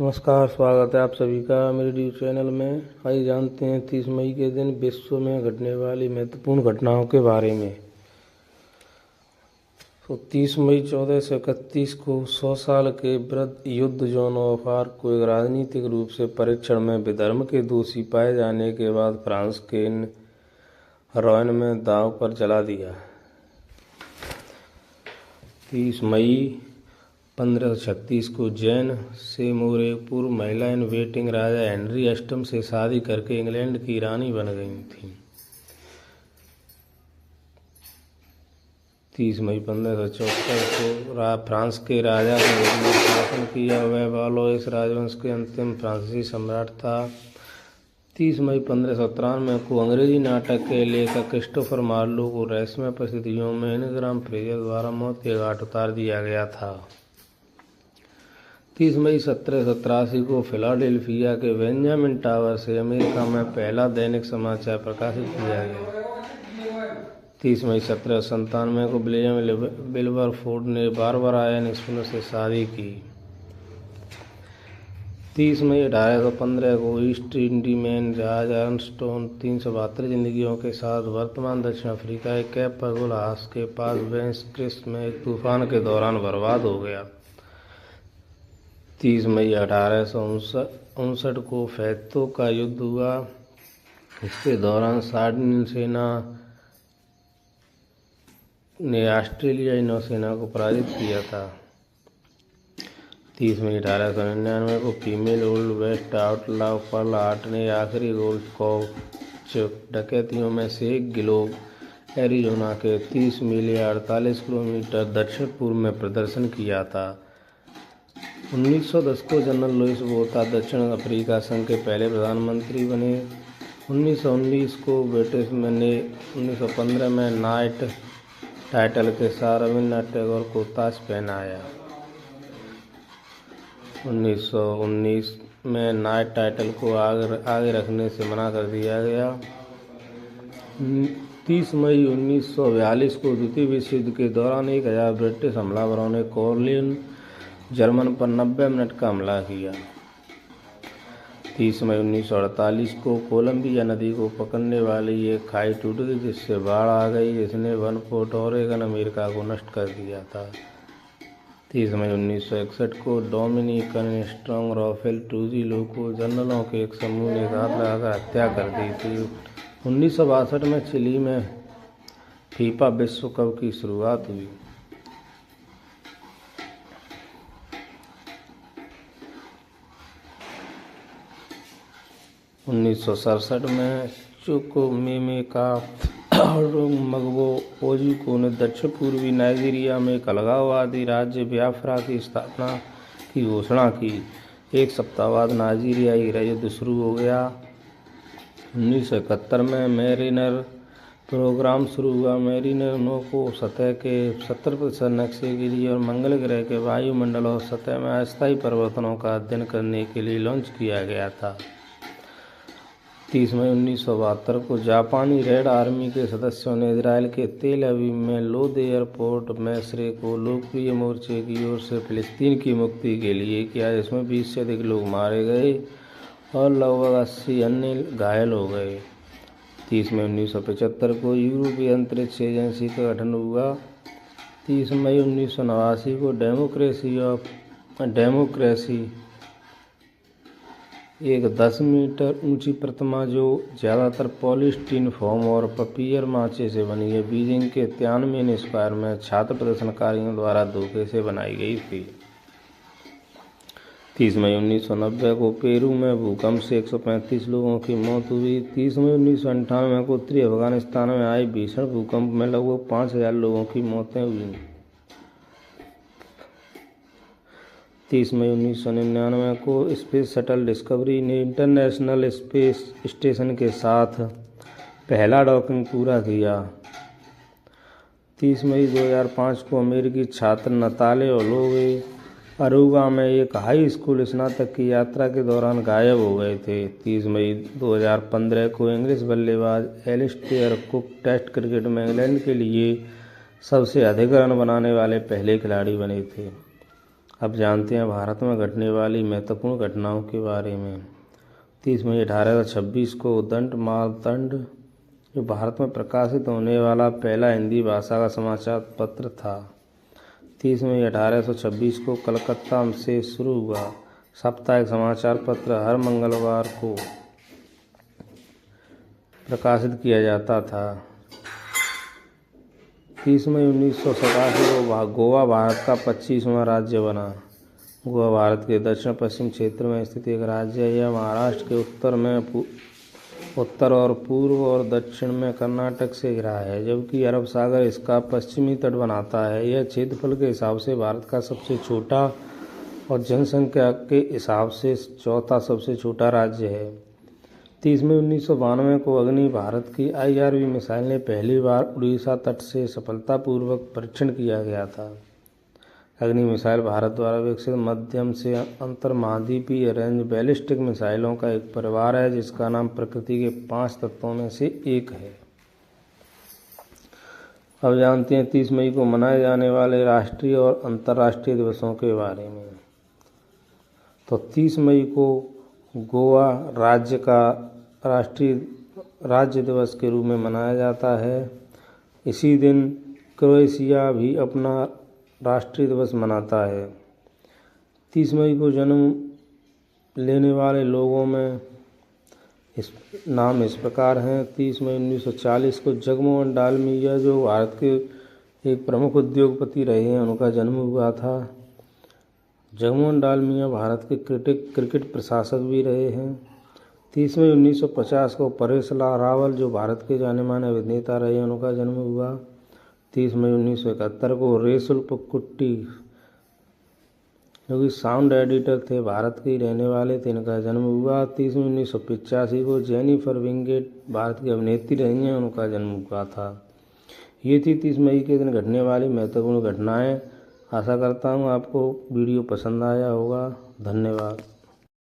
नमस्कार, स्वागत है आप सभी का मेरे यूट्यूब चैनल में। आइए जानते हैं 30 मई के दिन विश्व में घटने वाली महत्वपूर्ण घटनाओं के बारे में। 30 मई 1431 को 100 साल के वृद्ध युद्ध जॉन ऑफ आर्क को एक राजनीतिक रूप से परीक्षण में विधर्म के दोषी पाए जाने के बाद फ्रांस के रोइन में दांव पर जला दिया। 30 मई 1536 को जैन सेमोरे पूर्व महिला इन वेटिंग राजा हेनरी अष्टम से शादी करके इंग्लैंड की रानी बन गई थीं। 30 मई 1574 को फ्रांस के राजा के रूप में शासन किया। वह वालोइस राजवंश के अंतिम फ्रांसीसी सम्राट था। 30 मई 1593 को अंग्रेजी नाटक के लेखक क्रिस्टोफर मार्लो को रहस्यमय परिस्थितियों में इनग्राम फ्रेजर द्वारा मौत के घाट उतार दिया गया था। 30 मई 1783 को फिलाडेल्फिया के बेंजामिन टावर से अमेरिका में पहला दैनिक समाचार प्रकाशित किया गया। 30 मई 1797 को विलियम विल्बरफोर्ड ने बारबरा एन स्पिनर से शादी की। 30 मई 1815 को ईस्ट इंडीमैन जहाज अर्नस्टोन 372 जिंदगियों के साथ वर्तमान दक्षिण अफ्रीका के कैप पगुलहास के पास वेंस क्रिस्ट में एक तूफान के दौरान बर्बाद हो गया। 30 मई 1859 को फैतो का युद्ध हुआ। इसके दौरान सार्डिनियन सेना ने ऑस्ट्रेलियाई नौसेना को पराजित किया था। 30 मई 1899 को female old west outlaw Pearl Hart ने आखिरी गोल्ड कोस्ट डकैतियों में से एक ग्लोब एरिजोना के 30 मील या 48 किलोमीटर दक्षिण पूर्व में प्रदर्शन किया था। 1910 को जनरल लुइस बोता दक्षिण अफ्रीका संघ के पहले प्रधानमंत्री बने। 1919 को ब्रिटिश ने 1915 में नाइट टाइटल के साथ रविन्द्रनाथ टैगोर को ताज पहनाया। 1919 में नाइट टाइटल को आगे रखने से मना कर दिया गया। 30 मई 1942 को द्वितीय विश्व युद्ध के दौरान 1000 ब्रिटिश हमलावरों ने कोलिन जर्मन पर 90 मिनट का हमला किया। 30 मई 1948 को कोलंबिया नदी को पकड़ने वाली एक खाई टूट गई जिससे बाढ़ आ गई, जिसने वनपोर्ट ओरेगन अमेरिका को नष्ट कर दिया था। 30 मई 1961 को डोमिनिकन स्ट्रॉन्ग राफेल ट्रूजिलो को जनरलों के एक समूह ने घात लगाकर हत्या कर दी थी। 1962 में चिली में फीफा विश्व कप की शुरुआत हुई। 1967 में चुक्वेमेका और मग्बो ओजुको ने दक्षिण पूर्वी नाइजीरिया में एक अलगाववादी राज्य बियाफ्रा की स्थापना की घोषणा की। एक सप्ताह बाद नाइजीरियाई युद्ध शुरू हो गया। 1971 में मैरीनर प्रोग्राम शुरू हुआ। मैरीनर को सतह के 70% नक्शे के लिए और मंगल ग्रह के वायुमंडल और सतह में अस्थायी परिवर्तनों का अध्ययन करने के लिए लॉन्च किया गया था। 30 मई 1972 को जापानी रेड आर्मी के सदस्यों ने इजरायल के तेल अवीव में लोद एयरपोर्ट मैसरे को लोकप्रिय मोर्चे की ओर से फिलिस्तीन की मुक्ति के लिए किया, जिसमें 20 से अधिक लोग मारे गए और लगभग 80 अन्य घायल हो गए। 30 मई 1975 को यूरोपीय अंतरिक्ष एजेंसी का गठन हुआ। 30 मई 1989 को डेमोक्रेसी एक 10 मीटर ऊंची प्रतिमा जो ज़्यादातर पॉलीस्टीन फोम और पपीयर माचे से बनी है, बीजिंग के तियानमेन स्क्वायर में छात्र प्रदर्शनकारियों द्वारा धोखे से बनाई गई थी। 30 मई 1990 को पेरू में भूकंप से 135 लोगों की मौत हुई। 30 मई 1998 को उत्तरी अफगानिस्तान में आई भीषण भूकंप में लगभग 5000 लोगों की मौतें हुई। 30 मई 1999 को स्पेस शटल डिस्कवरी ने इंटरनेशनल स्पेस स्टेशन के साथ पहला डॉकिंग पूरा किया। 30 मई 2005 को अमेरिकी छात्र नताले होलोवे अरुगा में एक हाई स्कूल स्नातक की यात्रा के दौरान गायब हो गए थे। 30 मई 2015 को इंग्लिश बल्लेबाज एलिस्टेयर कुक टेस्ट क्रिकेट में इंग्लैंड के लिए सबसे अधिक रन बनाने वाले पहले खिलाड़ी बने थे। अब जानते हैं भारत में घटने वाली महत्वपूर्ण घटनाओं के बारे में। 30 मई 1826 को उद्दंड मार्तंड, जो भारत में प्रकाशित होने वाला पहला हिंदी भाषा का समाचार पत्र था। 30 मई 1826 को कलकत्ता से शुरू हुआ साप्ताहिक समाचार पत्र हर मंगलवार को प्रकाशित किया जाता था। 30 मई 1987 को गोवा भारत का 25वां राज्य बना। गोवा भारत के दक्षिण पश्चिम क्षेत्र में स्थित एक राज्य है। यह महाराष्ट्र के उत्तर और पूर्व और दक्षिण में कर्नाटक से घिरा है, जबकि अरब सागर इसका पश्चिमी तट बनाता है। यह क्षेत्रफल के हिसाब से भारत का सबसे छोटा और जनसंख्या के हिसाब से चौथा सबसे छोटा राज्य है। 30 मई 1992 को अग्नि भारत की IRB मिसाइल ने पहली बार उड़ीसा तट से सफलतापूर्वक परीक्षण किया गया था। अग्नि मिसाइल भारत द्वारा विकसित मध्यम से अंतर्महाद्वीपीय रेंज बैलिस्टिक मिसाइलों का एक परिवार है, जिसका नाम प्रकृति के 5 तत्वों में से एक है। अब जानते हैं 30 मई को मनाए जाने वाले राष्ट्रीय और अंतर्राष्ट्रीय दिवसों के बारे में। तो 30 मई को गोवा राज्य का राष्ट्रीय राज्य दिवस के रूप में मनाया जाता है। इसी दिन क्रोएशिया भी अपना राष्ट्रीय दिवस मनाता है। 30 मई को जन्म लेने वाले लोगों में नाम इस प्रकार हैं। 30 मई 1940 को जगमोहन डालमिया, जो भारत के एक प्रमुख उद्योगपति रहे हैं, उनका जन्म हुआ था। जगमोहन डालमिया भारत के क्रिकेट प्रशासक भी रहे हैं। 30 मई 1950 को परेश रावल, जो भारत के जाने माने अभिनेता रहे हैं, उनका जन्म हुआ। 30 मई 1971 को रेसुल पुक्कुट्टी, जो कि साउंड एडिटर थे, भारत के ही रहने वाले थे, इनका जन्म हुआ। 30 मई 1985 को जेनिफर विंगेट, भारत की अभिनेत्री रही हैं, उनका जन्म हुआ था। ये थी 30 मई के दिन घटने वाली महत्वपूर्ण घटनाएं। आशा करता हूँ आपको वीडियो पसंद आया होगा। धन्यवाद।